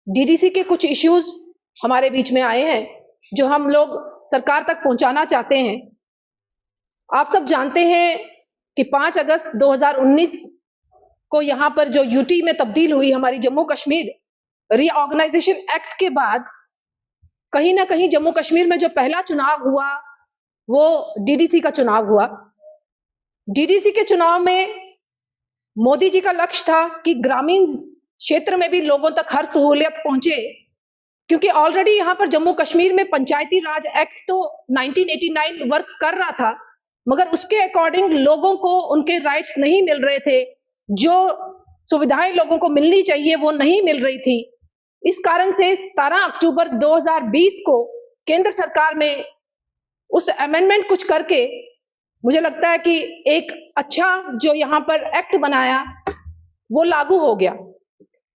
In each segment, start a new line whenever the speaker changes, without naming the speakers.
DDC के कुछ issues हमारे बीच में आए हैं जो हम लोग सरकार तक पहुंचाना चाहते हैं। आप सब जानते हैं कि 5 अगस्त 2019 को यहां पर जो यूटी में तब्दील हुई हमारी जम्मू कश्मीर रीऑर्गेनाइजेशन एक्ट के बाद कहीं ना कहीं जम्मू कश्मीर में जो पहला चुनाव हुआ वो डीडीसी का चुनाव हुआ। डीडीसी के चुनाव में मोदी जी का लक्ष्य था कि ग्रामीण क्षेत्र में भी लोगों तक हर सहूलियत पहुंचे, क्योंकि ऑलरेडी यहां पर जम्मू कश्मीर में पंचायती राज एक्ट तो 1989 वर्क कर रहा था, मगर उसके अकॉर्डिंग लोगों को उनके राइट्स नहीं मिल रहे थे। जो सुविधाएं लोगों को मिलनी चाहिए वो नहीं मिल रही थी। इस कारण से 17 अक्टूबर 2020 को केंद्र सरकार में उस अमेंडमेंट कुछ करके मुझे लगता है कि एक अच्छा जो यहां पर एक्ट बनाया वो लागू हो गया।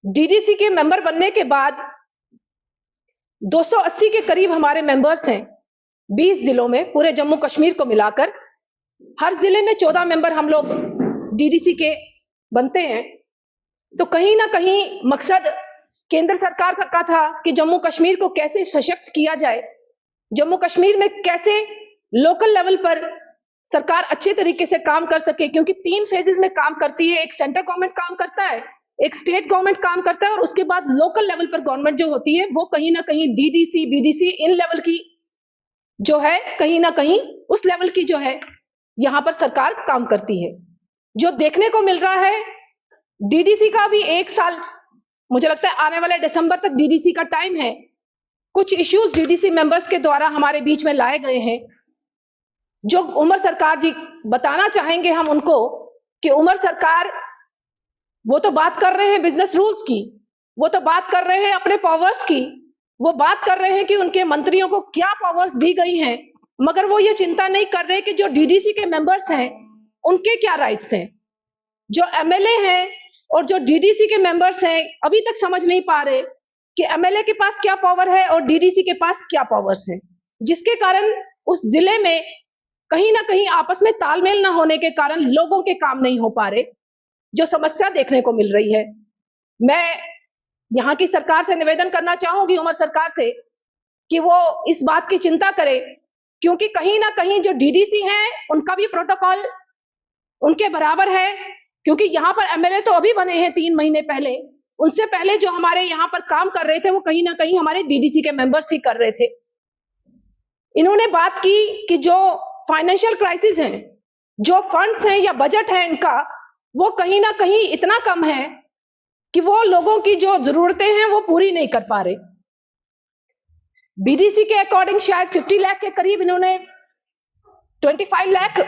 डीडीसी के मेंबर बनने के बाद 280 के करीब हमारे मेंबर्स हैं 20 जिलों में, पूरे जम्मू कश्मीर को मिलाकर। हर जिले में 14 मेंबर हम लोग डीडीसी के बनते हैं। तो कहीं ना कहीं मकसद केंद्र सरकार का था कि जम्मू कश्मीर को कैसे सशक्त किया जाए, जम्मू कश्मीर में कैसे लोकल लेवल पर सरकार अच्छे तरीके से काम कर सके, क्योंकि 3 फेजेस में काम करती है। एक सेंट्रल गवर्नमेंट काम करता है, एक स्टेट गवर्नमेंट काम करता है, और उसके बाद लोकल लेवल पर गवर्नमेंट जो होती है वो कहीं ना कहीं डीडीसी बीडीसी इन लेवल की जो है, कहीं ना कहीं उस लेवल की जो है यहां पर सरकार काम करती है। जो देखने को मिल रहा है, डीडीसी का भी 1 साल मुझे लगता है आने वाले दिसंबर तक डीडीसी का टाइम है। कुछ इश्यूज डीडीसी मेंबर्स के द्वारा हमारे बीच में लाए गए हैं जो उमर सरकार जी बताना चाहेंगे हम उनको कि उमर सरकार वो तो बात कर रहे हैं बिजनेस रूल्स की, वो तो बात कर रहे हैं अपने पावर्स की, वो बात कर रहे हैं कि उनके मंत्रियों को क्या पावर्स दी गई हैं, मगर वो ये चिंता नहीं कर रहे कि जो डीडीसी के मेंबर्स हैं उनके क्या राइट्स हैं। जो एमएलए हैं और जो डीडीसी के मेंबर्स हैं अभी तक समझ नहीं पा रहे कि एमएलए के पास क्या पावर है और डीडीसी के पास क्या पावर्स हैं, जिसके कारण उस जिले में कहीं ना कहीं आपस में तालमेल ना होने के कारण लोगों के काम नहीं हो पा रहे, जो समस्या देखने को मिल रही है। मैं यहाँ की सरकार से निवेदन करना चाहूंगी, उमर सरकार से, कि वो इस बात की चिंता करे, क्योंकि कहीं ना कहीं जो डीडीसी हैं उनका भी प्रोटोकॉल उनके बराबर है, क्योंकि यहाँ पर एमएलए तो अभी बने हैं 3 महीने पहले। उनसे पहले जो हमारे यहाँ पर काम कर रहे थे वो कहीं ना कहीं हमारे डीडीसी के मेंबर्स ही कर रहे थे। इन्होंने बात की कि जो फाइनेंशियल क्राइसिस है, जो फंड्स हैं या बजट है इनका, वो कहीं ना कहीं इतना कम है कि वो लोगों की जो जरूरतें हैं वो पूरी नहीं कर पा रहे। बीडीसी के अकॉर्डिंग शायद 50 लाख के करीब इन्होंने 25 लाख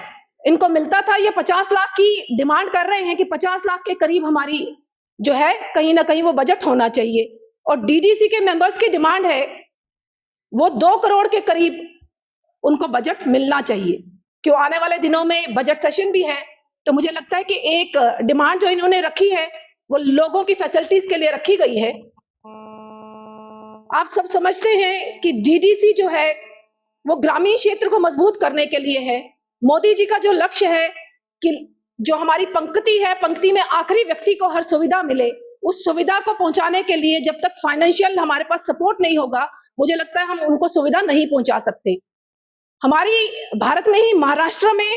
इनको मिलता था, ये 50 लाख की डिमांड कर रहे हैं कि 50 लाख के करीब हमारी जो है कहीं ना कहीं वो बजट होना चाहिए। और डीडीसी के मेंबर्स की डिमांड है वो 2 करोड़ के करीब उनको बजट मिलना चाहिए। क्यों आने वाले दिनों में बजट सेशन भी है, तो मुझे लगता है कि एक डिमांड जो इन्होंने रखी है वो लोगों की फैसिलिटीज के लिए रखी गई है। आप सब समझते हैं कि डीडीसी जो है वो ग्रामीण क्षेत्र को मजबूत करने के लिए है। मोदी जी का जो लक्ष्य है कि जो हमारी पंक्ति है, पंक्ति में आखिरी व्यक्ति को हर सुविधा मिले, उस सुविधा को पहुंचाने के लिए जब तक फाइनेंशियल हमारे पास सपोर्ट नहीं होगा, मुझे लगता है हम उनको सुविधा नहीं पहुंचा सकते। हमारी भारत में ही महाराष्ट्र में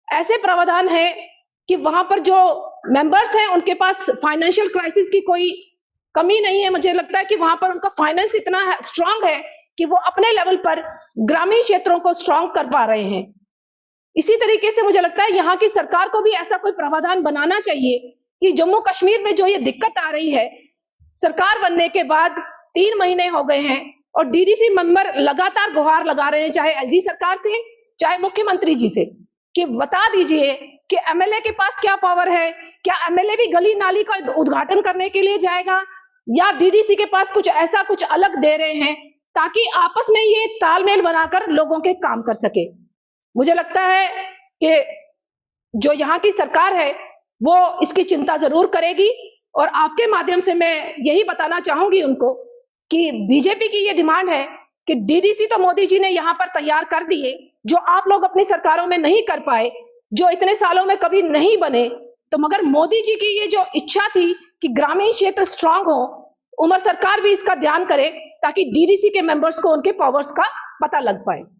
ऐसे प्रावधान है कि वहां पर जो मेंबर्स हैं उनके पास फाइनेंशियल क्राइसिस की कोई कमी नहीं है। मुझे लगता है कि वहां पर उनका फाइनेंस इतना स्ट्रांग है कि वो अपने लेवल पर ग्रामीण क्षेत्रों को स्ट्रांग कर पा रहे हैं। इसी तरीके से मुझे लगता है यहाँ की सरकार को भी ऐसा कोई प्रावधान बनाना चाहिए कि जम्मू कश्मीर में जो ये दिक्कत आ रही है, सरकार बनने के बाद 3 महीने हो गए हैं और डीडीसी मेंबर लगातार गुहार लगा रहे हैं, चाहे एलजी सरकार से चाहे मुख्यमंत्री जी से, कि बता दीजिए कि एमएलए के पास क्या पावर है, क्या एमएलए भी गली नाली का उद्घाटन करने के लिए जाएगा या डीडीसी के पास कुछ ऐसा कुछ अलग दे रहे हैं ताकि आपस में ये तालमेल बनाकर लोगों के काम कर सके। मुझे लगता है कि जो यहाँ की सरकार है वो इसकी चिंता जरूर करेगी, और आपके माध्यम से मैं यही बताना चाहूंगी उनको कि बीजेपी की ये डिमांड है कि डीडीसी तो मोदी जी ने यहाँ पर तैयार कर दिए, जो आप लोग अपनी सरकारों में नहीं कर पाए, जो इतने सालों में कभी नहीं बने, तो मगर मोदी जी की ये जो इच्छा थी कि ग्रामीण क्षेत्र स्ट्रांग हो उमर सरकार भी इसका ध्यान करे ताकि डीडीसी के मेंबर्स को उनके पावर्स का पता लग पाए।